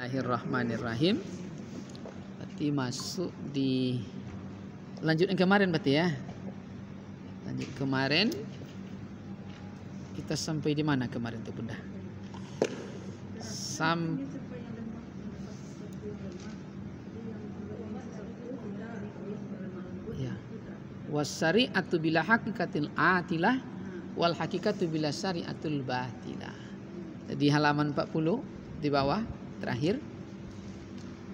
Bismillahirrahmanirrahim. Berarti masuk di lanjut yang kemarin berarti ya. Lanjut kemarin kita sampai di mana kemarin tuh Bunda? Ya. Wasyari'atu bila hakikatil atilah wal hakikatu bila syari'atul batilah. Jadi halaman 40 di bawah terakhir,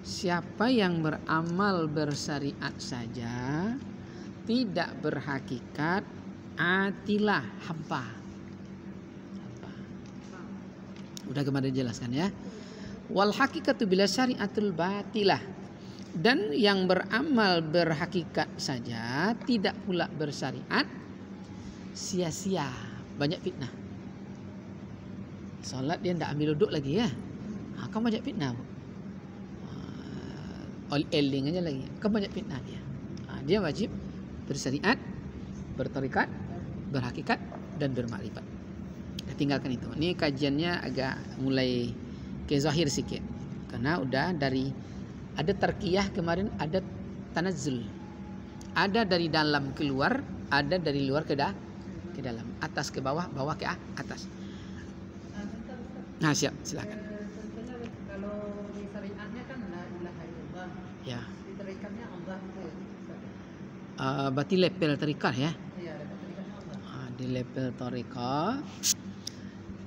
siapa yang beramal bersyariat saja tidak berhakikat atilah hampa. Udah kemarin jelaskan ya. Wal hakikatu bila syari'atul batilah, dan yang beramal berhakikat saja tidak pula bersyariat sia-sia, banyak fitnah. Salat dia tidak ambil duduk lagi ya. Kamu banyak fitnah. Eling aja lagi. Kamu banyak fitnah dia. Dia wajib bersyariat, bertarikat, berhakikat dan bermakrifat. Tinggalkan itu. Ini kajiannya agak mulai ke zahir sikit. Karena udah dari ada tarkiyah kemarin, ada tanazzul. Ada dari dalam keluar, ada dari luar ke dalam, atas ke bawah, bawah ke atas. Nah, siap, silakan. Kalau di syariatnya kan la ilaha illallah. Ya. Di tarikatnya Allah itu. Berarti level tarikat ya. Iya, tarikatnya Allah. Di level tarikat.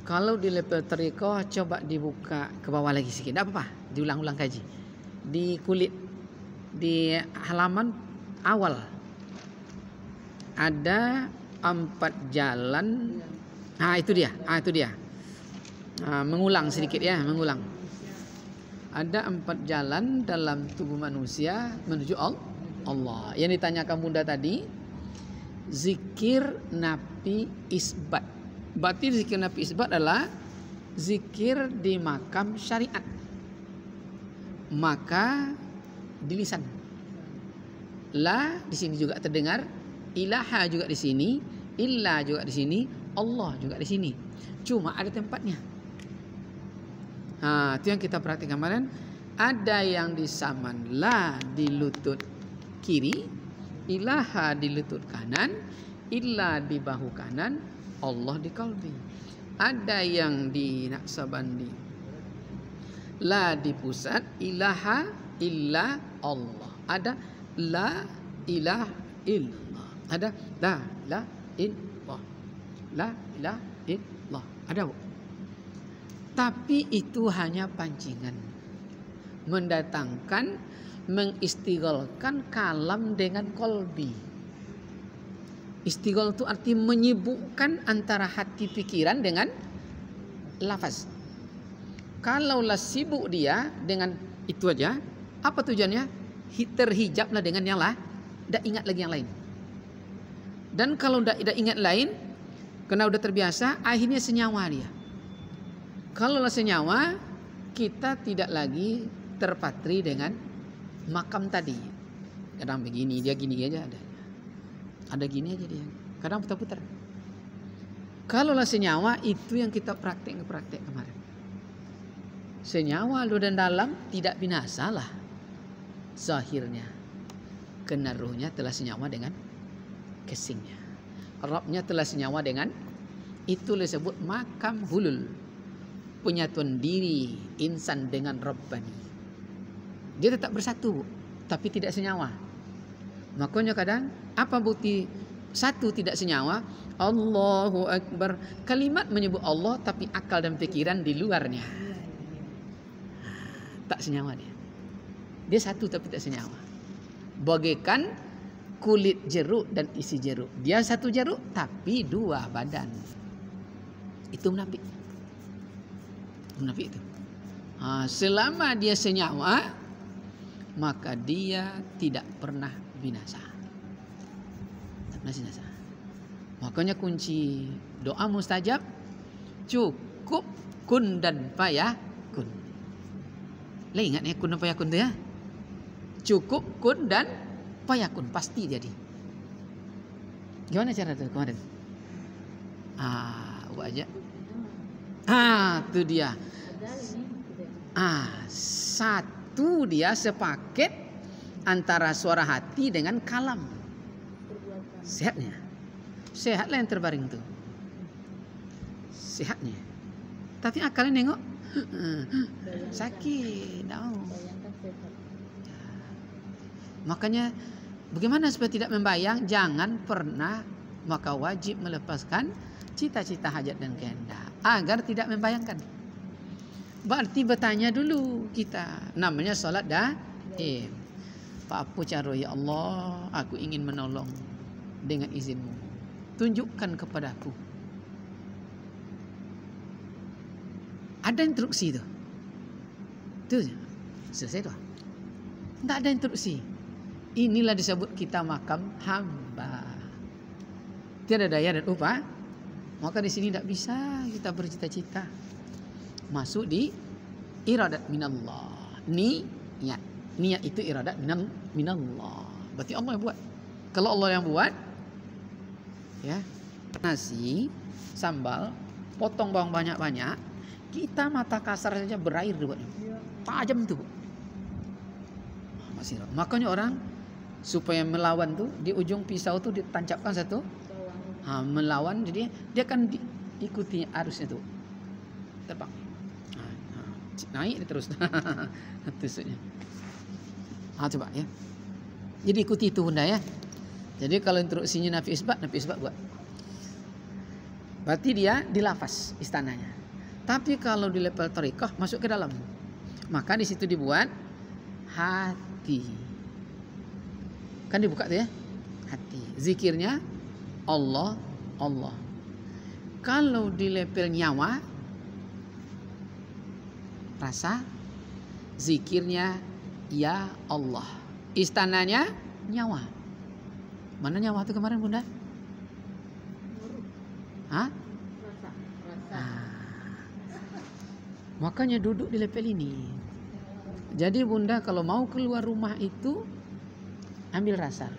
Kalau di level tarikat coba dibuka ke bawah lagi sedikit. Tidak apa-apa, diulang-ulang kaji. Di kulit di halaman awal ada 4 jalan. Itu dia. Itu dia. Mengulang sedikit ya, mengulang. Ada 4 jalan dalam tubuh manusia menuju Allah. Yang ditanyakan Bunda tadi, zikir, nafi, isbat. Berarti zikir, nafi, isbat adalah zikir di makam syariat. Maka di lisan. La di sini juga terdengar, ilaha juga di sini, illa juga di sini, Allah juga di sini. Cuma ada tempatnya. Itu yang kita perhatikan kemarin. Ada yang disaman la di lutut kiri, ilaha di lutut kanan, illa di bahu kanan, Allah di kalbi. Ada yang di naksabandi la di pusat, ilaha illa Allah. Ada la ilaha illallah. Ada la ilaha illallah. La ilaha illallah. Ada bu? Tapi itu hanya pancingan, mendatangkan, mengistighalkan kalam dengan kolbi. Istighal itu arti menyibukkan antara hati pikiran dengan lafaz. Kalaulah sibuk dia dengan itu aja, apa tujuannya? Terhijablah dengan yang lah, tidak ingat lagi yang lain. Dan kalau tidak ingat lain, karena udah terbiasa, akhirnya senyawa dia. Kalau senyawa, kita tidak lagi terpatri dengan makam tadi. Kadang begini, dia gini aja ada. Ada gini aja dia. Kadang putar-putar. Kalau senyawa, itu yang kita praktek kemarin. Senyawa luar dan dalam tidak binasalah zahirnya. Karena ruhnya telah senyawa dengan kesingnya. Rabnya telah senyawa dengan, itu disebut makam hulul. Penyatuan diri insan dengan Rabbani. Dia tetap bersatu, tapi tidak senyawa. Makanya kadang apa bukti satu tidak senyawa? Allahu Akbar. Kalimat menyebut Allah, tapi akal dan pikiran di luarnya. Tak senyawa dia. Dia satu tapi tak senyawa. Bagaikan kulit jeruk dan isi jeruk. Dia satu jeruk tapi 2 badan. Itu munafik. Munafik itu. Selama dia senyawa, maka dia tidak pernah binasa. Tak pernah binasa. Makanya kunci doa mustajab cukup kun dan fayakun. Lah ingat ya kun dan fayakun tu ya. Cukup kun dan fayakun, pasti jadi. Gimana cara itu kemarin? Buat aja. Itu dia. satu dia sepaket antara suara hati dengan kalam. Sehatnya. Sehatlah yang terbaring itu. Sehatnya. Tapi akalnya nengok sakit, tahu. Makanya bagaimana supaya tidak membayang? Jangan pernah, maka wajib melepaskan cita-cita hajat dan kehendak agar tidak membayangkan. Berarti bertanya dulu kita. Namanya salat apa cara ya Allah, aku ingin menolong dengan izinmu. Tunjukkan kepadaku. Ada instruksi itu. Itu selesai tuh. Tidak ada instruksi. Inilah disebut kita makam hamba. Tiada daya dan upaya. Maka di sini tidak bisa kita bercita-cita. Masuk di iradat minallah. Niat. Niat itu iradat minallah. Berarti Allah yang buat. Kalau Allah yang buat, ya, nasi, sambal, potong bawang banyak-banyak, kita mata kasar saja berair buatnya. Tajam tuh. Masih. Makanya orang supaya melawan tuh di ujung pisau tuh ditancapkan satu. Melawan, jadi dia akan diikuti arusnya tuh. Terbang. Naik terus. Tusuknya. Coba ya. Jadi ikuti itu bunda ya. Jadi kalau instruksinya Nafi Isbat buat. Berarti dia dilafaz istananya. Tapi kalau di level thariqah masuk ke dalam. Maka di situ dibuat hati. Kan dibuka tuh ya. Hati. Zikirnya Allah. Kalau di level nyawa, rasa, zikirnya ya Allah. Istananya nyawa. Mana nyawa itu kemarin bunda? Hah? Rasa. Makanya duduk di level ini. Jadi bunda kalau mau keluar rumah itu ambil rasa.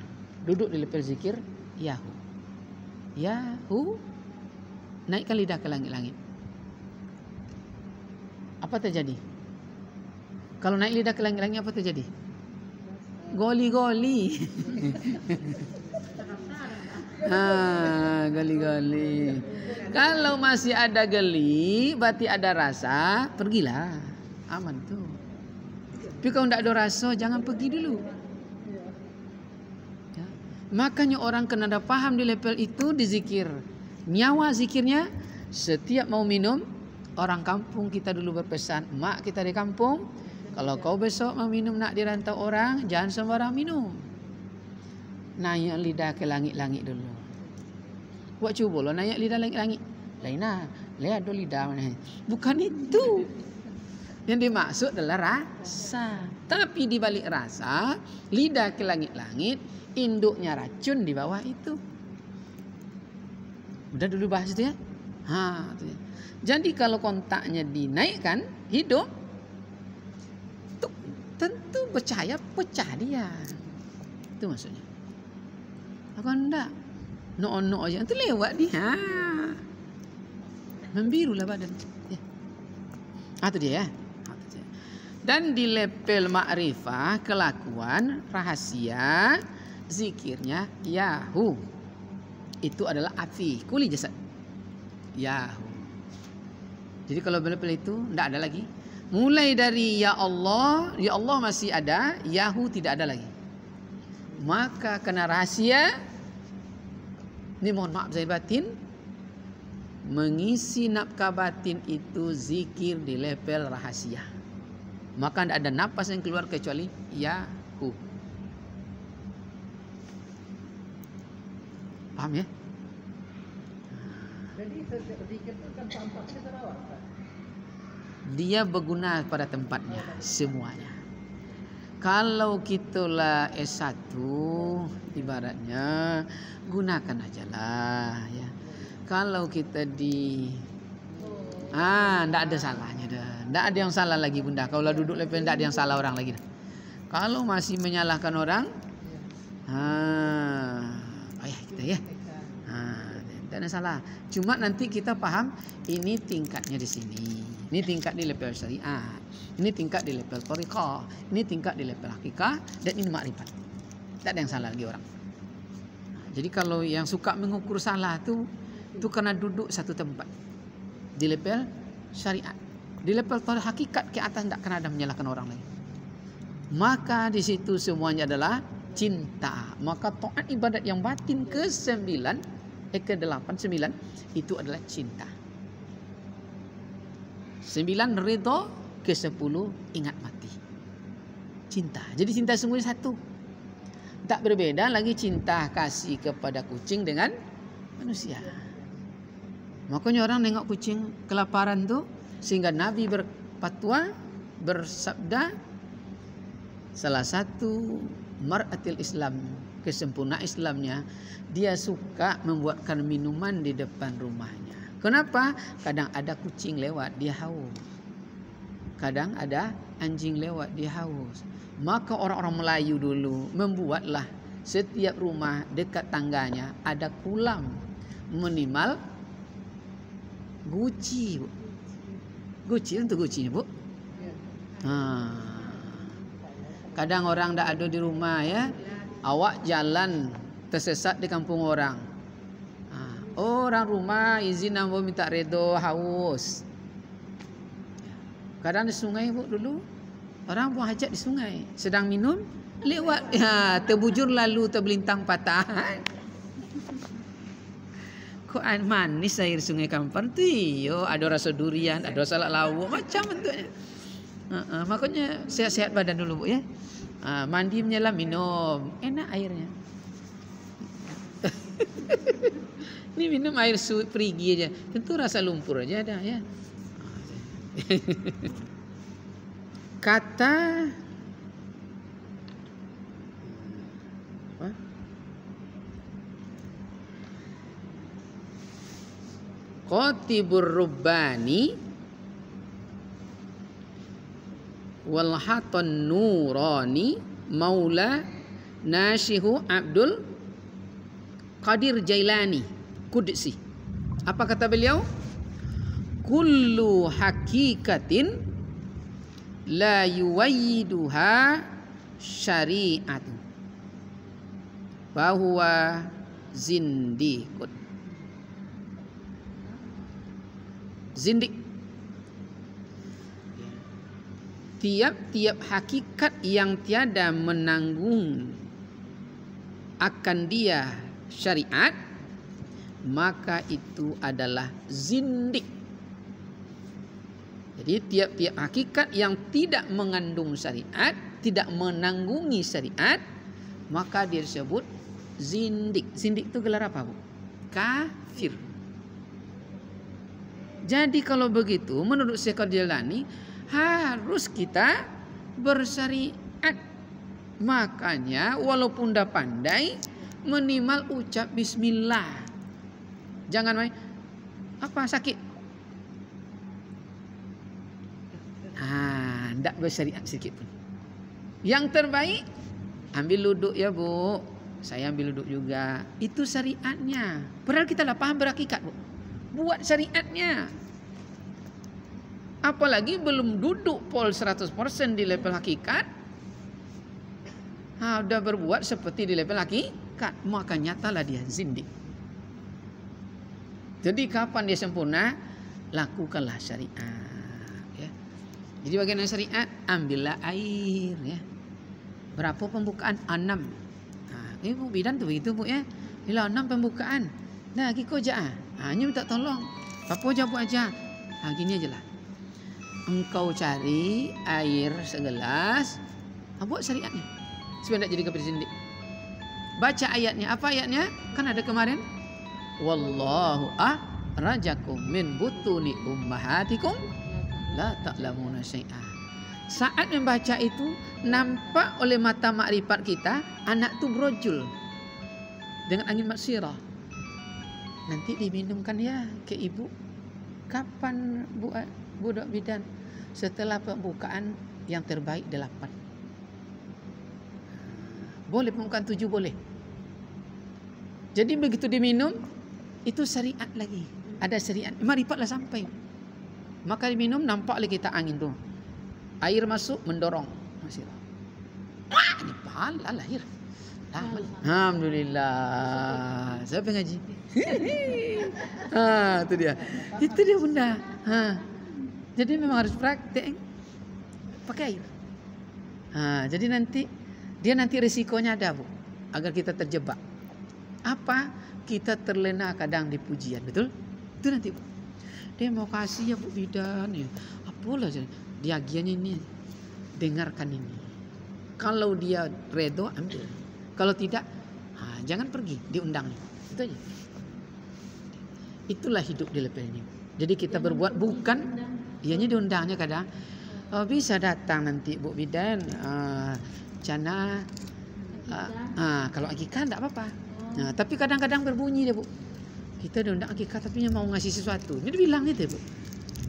Duduk di level zikir Yahu. Naikkan lidah ke langit-langit. Apa terjadi? Kalau naik lidah ke langit-langit apa terjadi? Goli-goli. Goli-goli. Kalau masih ada geli, berarti ada rasa, pergilah. Aman tuh. Tapi kalau tidak ada rasa, jangan pergi dulu. Ya. Makanya orang kena ada paham di level itu di zikir. Nyawa zikirnya, setiap mau minum, orang kampung kita dulu berpesan, mak kita di kampung, kalau kau besok mau minum nak dirantau orang, jangan sembarang minum. Naik lidah ke langit-langit dulu. Buat cuba lo naik lidah langit-langit. Lainlah, lihat dulu lidah mana. Bukan itu. Yang dimaksud adalah rasa. Tapi di balik rasa, lidah ke langit-langit, induknya racun di bawah itu. Udah dulu bahas itu ya. Jadi kalau kontaknya dinaikkan, hidup, tentu percaya pecah dia. Itu maksudnya. Aku enggak. No aja itu lewat dia. Membirulah badan. Ya. Itu dia ya. Dan di level ma'rifah, kelakuan, rahasia, zikirnya Yahu. Itu adalah afi, kuli jasad. Yahu. Jadi kalau level itu tidak ada lagi. Mulai dari ya Allah masih ada, Yahu tidak ada lagi. Maka kena rahasia. Ini mohon maaf saya batin. Mengisi nafkah batin itu zikir di level rahasia. Maka tidak ada nafas yang keluar kecuali Yahu. Paham ya? Jadi zikir itu kan tampaknya terawat, Pak. Dia berguna pada tempatnya semuanya. Kalau kita S1 ibaratnya gunakan aja lah ya. Kalau kita enggak ada salahnya dah. Enggak ada yang salah lagi bunda. Kalau duduk level enggak ada yang salah orang lagi dah. Kalau masih menyalahkan orang, payah kita ya. tak ada salah. Cuma nanti kita paham ini tingkatnya di sini. Ini tingkat di level syariat. Ini tingkat di level thariqah. Ini tingkat di level hakikah dan ini makrifat. Tak ada yang salah lagi orang. Jadi kalau yang suka mengukur salah itu karena duduk satu tempat di level syariat. Di level hakikat ke atas tidak akan ada menyalahkan orang lain. Maka di situ semuanya adalah cinta. Maka taat ibadat yang batin ke-9, ke-8, 9 itu adalah cinta. 9 ridha, ke-10 ingat mati. Cinta. Jadi cinta semuanya satu. Tak berbeda lagi cinta kasih kepada kucing dengan manusia. Makanya orang nengok kucing kelaparan tuh sehingga Nabi berfatwa bersabda salah satu mar'atil Islam, kesempurnaan Islamnya, dia suka membuatkan minuman di depan rumahnya. Kenapa? Kadang ada kucing lewat, dia haus. Kadang ada anjing lewat, dia haus. Maka orang-orang Melayu dulu membuatlah setiap rumah dekat tangganya ada kolam minimal guci. Guci untuk gucinya, Bu. Kadang orang tak ada di rumah ya, awak jalan tersesat di kampung orang. Orang rumah izin ambo minta redo haus. Kadang di sungai, Bu, dulu orang buang hajat di sungai, sedang minum lewat terbujur lalu terbelintang patah. Kok manis air sungai Kampar tu, yo ada rasa durian, ada rasa lauk, macam bentuknya. Makanya sehat-sehat badan dulu, Bu, ya. Mandi menyelam minum, enak airnya. Ini minum air perigi aja, tentu rasa lumpur aja ada ya. Kata Qatibur Rubbani wal Hatan Nurani Maula Nashihu Abdul Qadir Jailani Qudsi. Apa kata beliau? Kullu hakikatin la yuwayyiduha syari'atu bahwa zindikut. Zindik. Tiap-tiap hakikat yang tiada menanggung akan dia syariat, maka itu adalah zindik. Jadi tiap-tiap hakikat yang tidak mengandung syariat, tidak menanggungi syariat, maka dia disebut zindik. Zindik itu gelar apa, Bu? Kafir. Jadi kalau begitu menurut Syekh Jailani harus kita bersyariat. Makanya walaupun dah pandai minimal ucap bismillah. Jangan main apa sakit. Tidak bersyariat sedikit pun. Yang terbaik ambil luduk ya, Bu. Saya ambil luduk juga. Itu syariatnya. Padahal kita lah paham berhakikat, Bu. Buat syariatnya. Apalagi belum duduk pol 100% di level hakikat. Udah berbuat seperti di level hakikat, maka nyatalah dia zindik. Jadi kapan dia sempurna? Lakukanlah syariat, ya. Jadi bagian syariat, ambillah air, ya. Berapa pembukaan? 6. Ibu bidan tu begitu, Bu, ya. Bila 6 pembukaan. Nah, kiko aja. Hanya minta tolong. Apa jawab aja. Gini aja lah. Engkau cari air segelas, buat syariatnya supaya tidak jadi kafir zindik. Baca ayatnya. Apa ayatnya? Kan ada kemarin, wallahu akhrajakum min butuni ummahatikum la ta'lamuna syai'a. Saat membaca itu nampak oleh mata makrifat kita anak tu brojul dengan angin maksirah. Nanti diminumkan ya ke ibu. Kapan budak bidan? Setelah pembukaan yang terbaik 8. Boleh pembukaan 7 boleh. Jadi begitu diminum Itu syariat lagi. Ada syariat. Marifat lah sampai. Maka diminum nampak lagi kita angin tuh. Air masuk mendorong. Masih. Wah, ini pahala lahir. Alhamdulillah. Siapa yang ngaji? Itu dia. Itu dia bunda. Jadi memang harus praktek pakai air. Jadi nanti risikonya ada, Bu, agar kita terjebak. Apa? Kita terlena kadang di pujian, betul? Itu nanti, Bu. Dia mau kasih ya Bu bidan ya. Apalah dia agian ini. Dengarkan ini. Kalau dia redo ambil. Kalau tidak, jangan pergi, diundang. Itu aja. Itulah hidup di level ini. Jadi kita berbuat bukan, ianya diundangnya kadang. Bisa datang nanti Bu bidan, Cana. Kalau akikah enggak apa-apa. Tapi kadang-kadang berbunyi dia, Bu. Kita diundang akikah tapi mau ngasih sesuatu. Dia bilang gitu, Bu.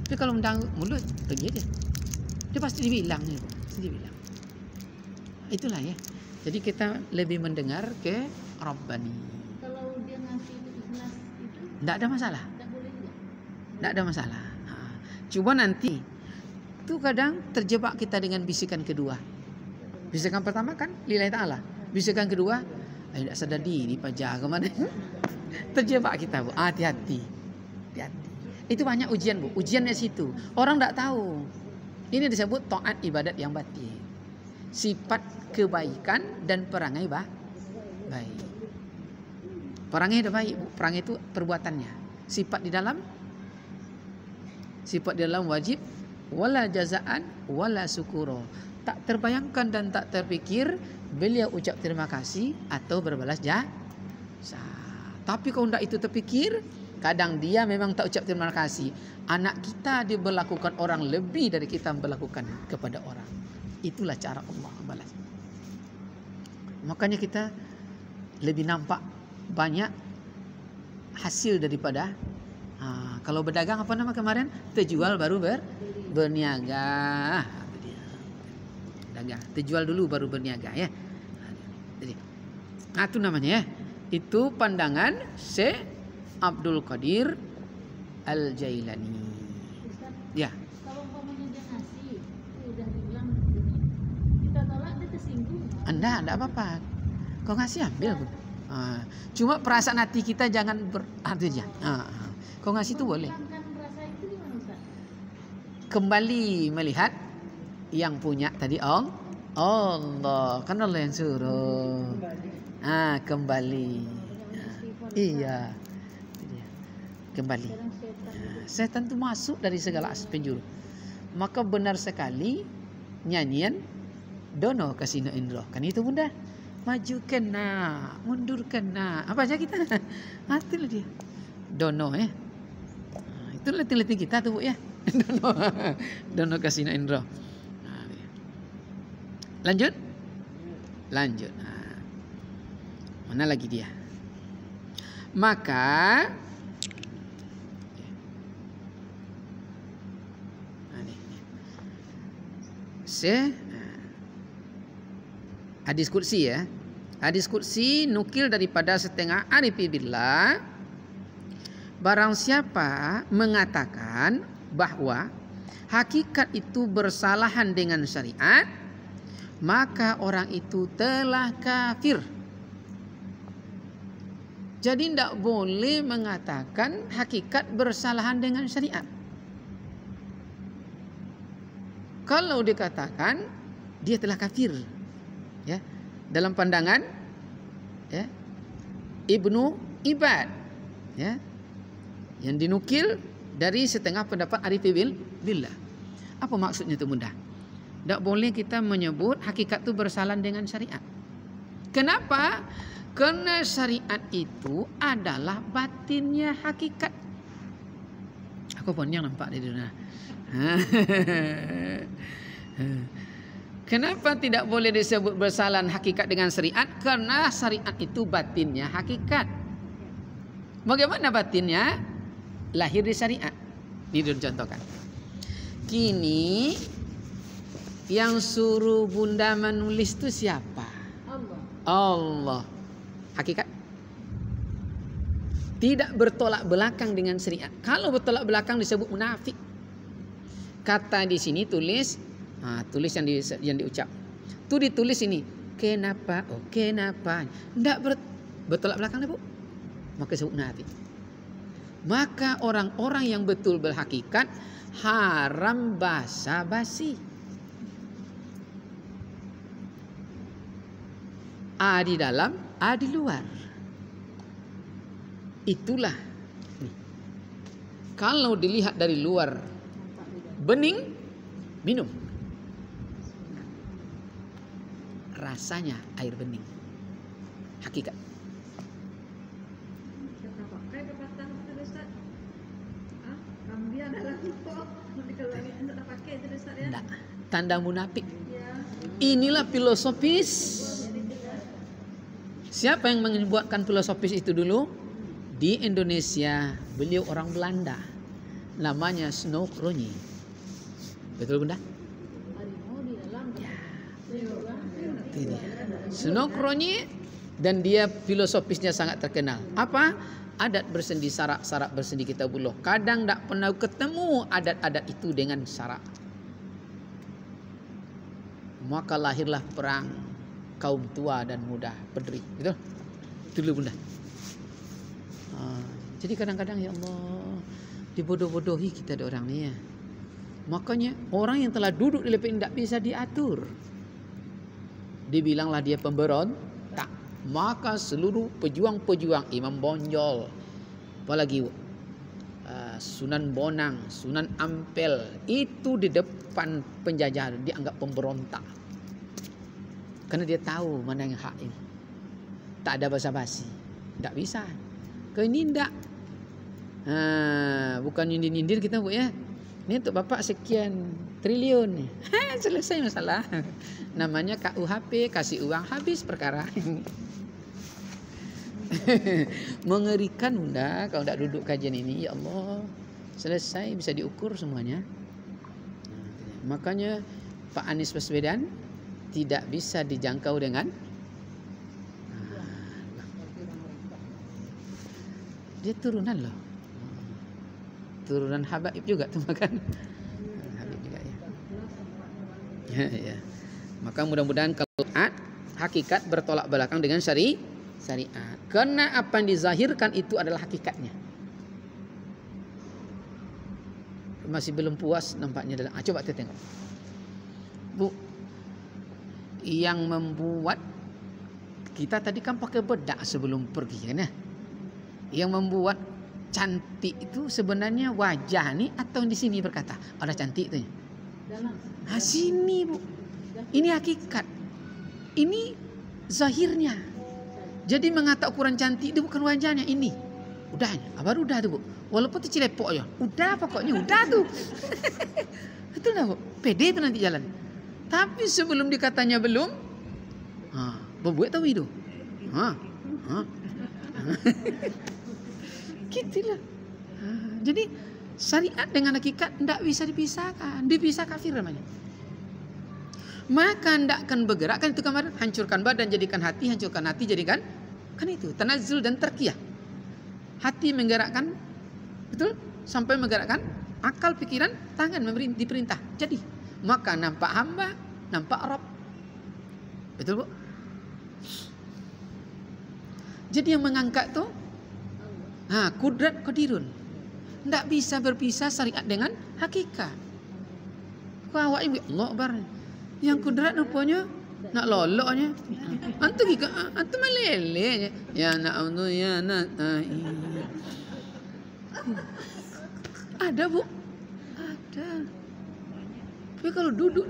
Tapi kalau undang mulut, pergi aja. Dia pasti dibilang, Bu. Pasti dibilang. Itulah ya. Jadi kita lebih mendengar ke Rabbani. Kalau dia ngasih itu ikhlas itu enggak ada masalah. enggak boleh juga. Enggak ada masalah. Coba nanti itu kadang terjebak kita dengan bisikan kedua. Bisikan pertama kan lillahi ta'ala. Bisikan kedua, tidak sadar diri pajak kemana. Terjebak kita, Bu. Hati-hati. Hati-hati. Itu banyak ujian, Bu. Ujiannya situ. Orang tidak tahu. Ini disebut taat ibadat yang batin. Sifat kebaikan dan perangai baik. Perangai itu baik, Bu. Perangai itu perbuatannya. Sifat di dalam wajib wala jazaan wala syukuro. Tak terbayangkan dan tak terpikir beliau ucap terima kasih atau berbalas jasa. Tapi kalau tidak itu terpikir, kadang dia memang tak ucap terima kasih. Anak kita diberlakukan orang lebih dari kita memperlakukan kepada orang. Itulah cara Allah balas. Makanya kita lebih nampak banyak hasil daripada kalau berdagang apa nama kemarin? Terjual baru berniaga. Dagang, terjual dulu baru berniaga ya. Jadi, itu namanya ya. Itu pandangan Syekh Abdul Qadir Al-Jailani. Ustaz, Ya. kalau umpamanya dia ngasih, itu udah dibilang kita tolak dia tersinggung. Enggak apa-apa. Kau ngasih ambil, Bu. Cuma perasaan hati kita jangan aja. Kau ngasih itu boleh. Menghilangkan rasa itu gimana, Ustaz? Kembali melihat yang punya tadi Allah. Kan Allah yang suruh. Kembali. Iya. Kembali. Setan itu masuk dari segala penjuru. Maka benar sekali nyanyian dono kasino indro. Kan itu bunda. Majukan nah, mundurkan nah. Apa aja kita? Itulah dia. Dono ya. Itu letih-letih kita tuh, Bu ya. Dono kasino indro. Lanjut. Mana lagi dia? Maka hadis qudsi ya. Hadis qudsi nukil daripada setengah arifi billah. Barang siapa mengatakan bahwa hakikat itu bersalahan dengan syariat, maka orang itu telah kafir. Jadi tidak boleh mengatakan hakikat bersalahan dengan syariat. Kalau dikatakan dia telah kafir, ya, dalam pandangan ya, Ibnu Ibad, ya, yang dinukil dari setengah pendapat Arifi billah. Apa maksudnya itu bunda? Tidak boleh kita menyebut hakikat itu bersalahan dengan syariat. Kenapa? Karena syariat itu adalah batinnya hakikat. Aku pun yang nampak di dunia. Kenapa tidak boleh disebut bersalahan hakikat dengan syariat? Karena syariat itu batinnya hakikat. Bagaimana batinnya? Lahir di syariat. Dicontohkan. Kini yang suruh bunda menulis itu siapa? Allah. Allah. Hakikat? Tidak bertolak belakang dengan syariat. Kalau bertolak belakang disebut munafik. Kata di sini tulis, tulis yang diucap. Itu ditulis ini. Kenapa? Oh, kenapa? Tidak bertolak belakang, Bu. Maka disebut munafik. Maka orang-orang yang betul berhakikat haram basa-basi. A di dalam, A di luar. Itulah. Kalau dilihat dari luar bening, minum. Rasanya air bening. Hakikat. Kita pakai pepatah itu Ustaz. Kambing adalah kok. Nanti kalau ini tidak pakai itu Ustaz ya. Enggak. Tanda munafik. Ya. Inilah filosofis. Siapa yang membuatkan filosofis itu dulu? Di Indonesia, beliau orang Belanda. Namanya Snoekronje. Betul Bunda? Harimau di dalam. Ya. Itu Itu dia. Snoekronje, dan dia filosofisnya sangat terkenal. Apa? Adat bersendi, sarak bersendi kita buluh. Kadang tak pernah ketemu adat-adat itu dengan sarak. Maka lahirlah perang kaum tua dan muda, Pedri. Gitu. Itu dulu Bunda. Jadi kadang-kadang ya Allah, dibodoh-bodohi kita ada orang ni ya. Makanya orang yang telah duduk di lepas ini tidak bisa diatur. Dibilanglah dia pemberontak. Maka seluruh pejuang-pejuang Imam Bonjol, apalagi Sunan Bonang, Sunan Ampel, itu di depan penjajah dianggap pemberontak. Karena dia tahu mana yang hak ini. Tak ada basa-basi. Tak bisa. Kau ini tidak. Bukan nyindir-nyindir kita Bu ya. Ini untuk Bapak sekian triliun. Selesai masalah. Namanya KUHP, kasih uang habis perkara. Mengerikan Bunda kalau tidak duduk kajian ini. Ya Allah, selesai, bisa diukur semuanya. Makanya Pak Anies Baswedan tidak bisa dijangkau dengan dia turunan loh. Turunan Habaib juga tuh makan. Habib juga ya. Ya. Maka mudah-mudahan kalau hakikat bertolak belakang dengan syariat. Karena apa yang dizahirkan itu adalah hakikatnya. Masih belum puas nampaknya dalam. Coba kita tengok. Bu, yang membuat kita tadi kan pakai bedak sebelum pergi kan ya. Yang membuat cantik itu sebenarnya wajah nih atau di sini berkata ada cantik tuh. dalam. Sini Bu. Ini hakikat. Ini zahirnya. Jadi mengata ukuran cantik itu bukan wajahnya ini. Udahnya, baru udah tuh Bu. Walaupun itu cilepok ya. Udah pokoknya udah tuh. Betul enggak Bu? Pede itu nanti jalan. Tapi sebelum dikatanya belum, berbuat tahu itu. Gitulah. Jadi syariat dengan hakikat tidak bisa dipisahkan. Dipisah kafir namanya. Maka tidak akan bergerak kan itu kemarin. Hancurkan badan jadikan hati, hancurkan hati jadikan kan itu tanazul dan terkiyah. Hati menggerakkan, betul, sampai menggerakkan akal, pikiran, tangan diperintah. Jadi maka nampak hamba, nampak Rabb. Betul Bu? Jadi yang mengangkat tuh kudrat qadirun. Tidak bisa berpisah syariat dengan hakikat. Kau awak ibu Allah bar. Yang kudrat rupanya nak loloknya. Antu meleleh. Ya nak anu ya nak. Ada Bu. Ada. Tapi kalau duduk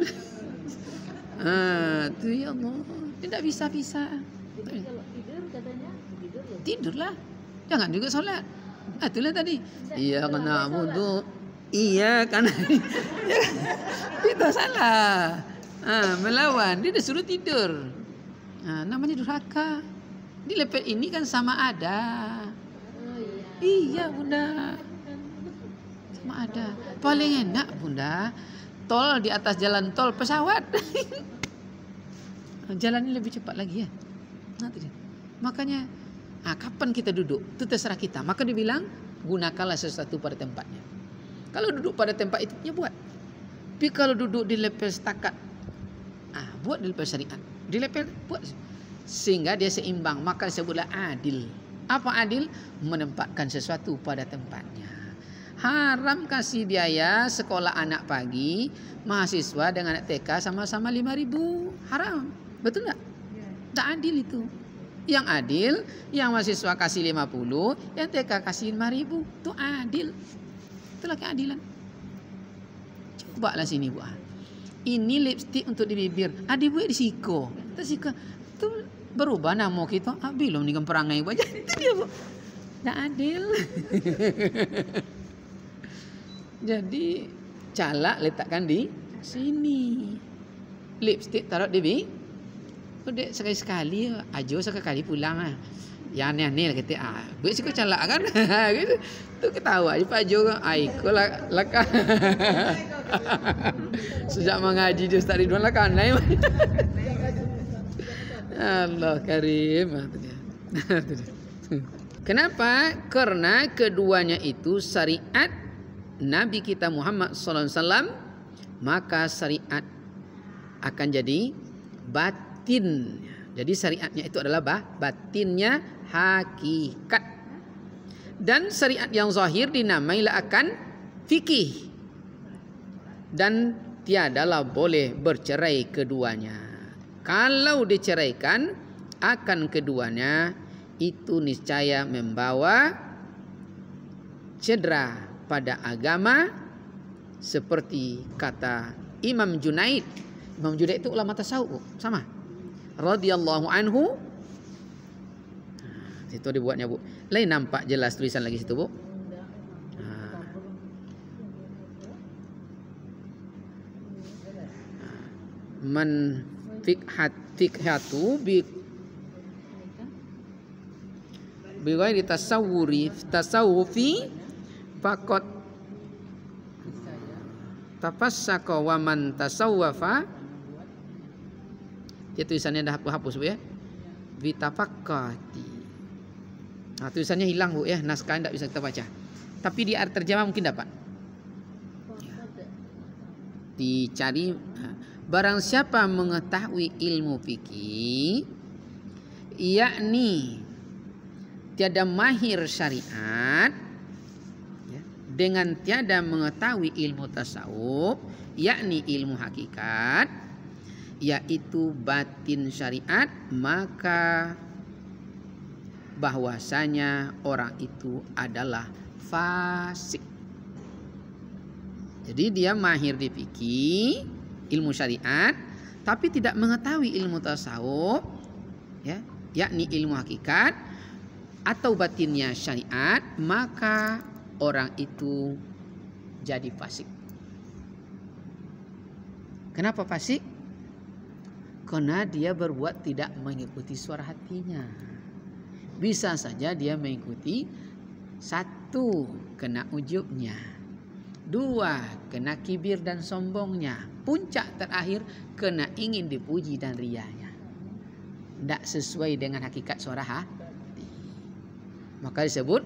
tu ya Allah. Tidak bisa pisah. Jadi kalau tidur katanya tidur ya. Tidurlah. Jangan juga sholat. Itulah tadi. Iya kena wudu. Iya karena kita salah. Melawan. Dia disuruh tidur. Namanya durhaka. Di lepet ini kan sama ada. Oh iya. Iya Bunda. Sama ada. Paling enak Bunda. Tol di atas jalan tol pesawat. Jalannya lebih cepat lagi ya. Makanya Kapan kita duduk? Itu terserah kita. Maka dibilang gunakanlah sesuatu pada tempatnya. Kalau duduk pada tempat itu, ya buat. Tapi kalau duduk di level setakat, buat di level syariat. Di level buat. Sehingga dia seimbang. Maka disebutlah adil. Apa adil? Menempatkan sesuatu pada tempatnya. Haram kasih biaya sekolah anak pagi, mahasiswa dengan anak TK sama-sama 5.000. Haram. Betul tak? Tak adil itu. Yang adil, yang mahasiswa kasih 50, yang TK kasih 5.000. Itu adil. Itulah keadilan. Cobalah sini, Bu. Ini lipstik untuk di bibir. Dibuat di siko. Itu berubah nama kita. Belum ni kan perangai wajah. Itu dia, Bu. Tak adil. Jadi calak letakkan di sini. Lipstik taruh di bibir. Dek sekali-sekali ajo sekali pulang Ya aneh-aneh lah kata gue suka calak kan. Gitu. Tu ketawa aja Pak Jo ko laka. Sejak mengaji di Ustaz Ridwan lah kan. Allah Karim. Kenapa? Karena keduanya itu syariat Nabi kita Muhammad sallallahu alaihi wasallam, maka syariat akan jadi batin. Jadi syariatnya itu adalah batinnya hakikat. Dan syariat yang zahir dinamailah akan fikih. Dan tiadalah boleh bercerai keduanya. Kalau diceraikan akan keduanya, itu niscaya membawa cedera pada agama, seperti kata Imam Junaid. Imam Junaid itu ulama tasawuf, sama. Radhiyallahu anhu. Situ dibuatnya, Bu. Lain nampak jelas tulisan lagi situ, Bu. Man fikhatu bi ghairi tasawufi faqad tafassaka wa man tasawwafa. Dia tulisannya dah hapus, Bu ya. Bitafakkati. Tulisannya hilang, Bu ya. Naskah tidak bisa kita baca. Tapi di arti terjemah mungkin dapat. Dicari. Barang siapa mengetahui ilmu fikih, yakni tiada mahir syariat, dengan tiada mengetahui ilmu tasawuf, yakni ilmu hakikat, yaitu batin syariat, maka bahwasanya orang itu adalah fasik. Jadi dia mahir di fikih, ilmu syariat, tapi tidak mengetahui ilmu tasawuf, yakni ilmu hakikat atau batinnya syariat, maka orang itu jadi fasik. Kenapa fasik? Karena dia berbuat tidak mengikuti suara hatinya. Bisa saja dia mengikuti, satu, kena ujubnya, dua, kena kibir dan sombongnya, puncak terakhir kena ingin dipuji dan rianya. Tidak sesuai dengan hakikat suara hati, maka disebut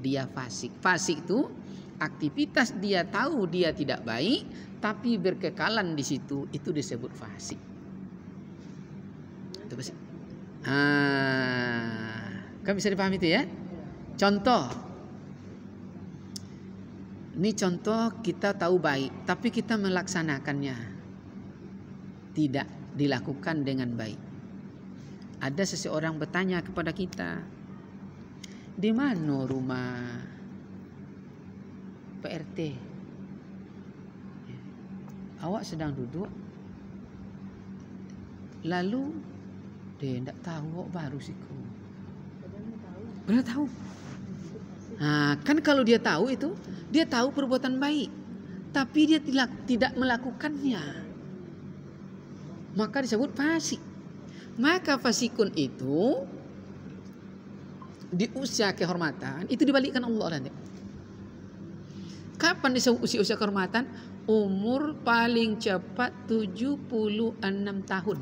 dia fasik. Fasik itu aktivitas dia tahu dia tidak baik, tapi berkekalan di situ, itu disebut fasik. Itu fasik. Kan bisa dipahami itu ya? Contoh. Ini contoh kita tahu baik, tapi kita melaksanakannya tidak dilakukan dengan baik. Ada seseorang bertanya kepada kita, di mana rumah PRT? Awak sedang duduk, lalu dia tidak tahu, baru siku. Benar tahu. Kan kalau dia tahu itu, dia tahu perbuatan baik, tapi dia tidak melakukannya, maka disebut fasik. Maka fasikun itu di usia kehormatan itu dibalikkan Allah nanti. Kapan disebut usia kehormatan? Umur paling cepat 76 tahun.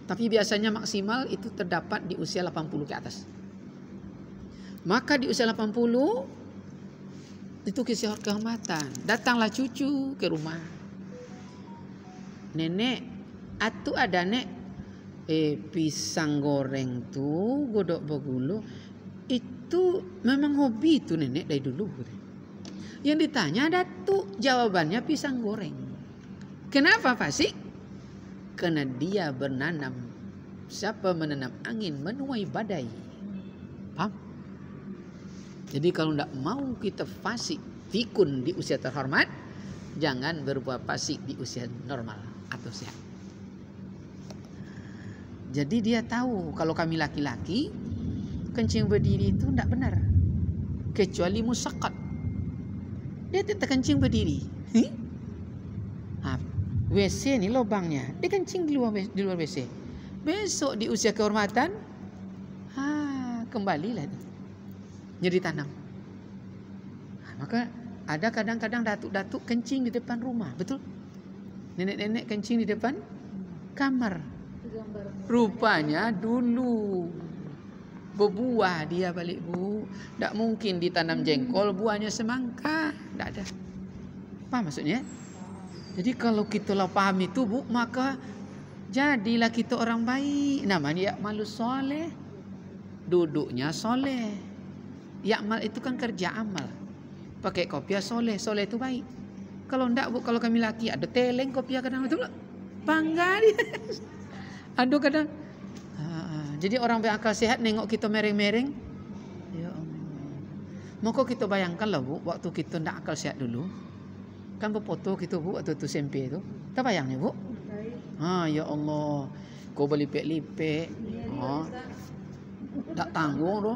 Tapi biasanya maksimal itu terdapat di usia 80 ke atas. Maka di usia 80 itu kehormatan. Datanglah cucu ke rumah. Nenek, atu ada nek pisang goreng tuh godok begulu. Itu memang hobi tuh nenek dari dulu. Yang ditanya Datuk, jawabannya pisang goreng. Kenapa fasik? Karena dia bernanam. Siapa menanam angin menuai badai. Paham? Jadi kalau tidak mau kita fasik pikun di usia terhormat, jangan berbuat fasik di usia normal atau sehat. Jadi dia tahu kalau kami laki-laki kencing berdiri itu tidak benar. Kecuali musaqqat. Dia tetap kencing berdiri. WC ni lubangnya. Dia kencing di luar WC. Besok di usia kehormatan, kembalilah jadi tanam. Maka ada kadang-kadang datuk-datuk kencing di depan rumah, betul? Nenek-nenek kencing di depan kamar. Rupanya dulu berbuah dia balik, Bu. Tak mungkin ditanam jengkol buahnya semangka, tak ada. Apa maksudnya? Jadi kalau kita lah paham itu, Bu, maka jadilah kita orang baik. Namanya malu soleh, duduknya soleh. Yakmal itu kan kerja amal. Pakai kopiah soleh, soleh itu baik. Kalau enggak, Bu, kalau kami laki ada teleng kopiah kadang itu bangga dia. Aduh kadang. Jadi orang berakal sehat nengok kita mereng-mereng. Ya Allah. Maka kita bayangkanlah, Bu, waktu kita enggak akal sehat dulu. Kan berfoto kita, Bu, waktu itu SMP itu. Tak bayangnya, Bu? Ya Allah. Kau berlipek-lipek. Tak tanggung tu.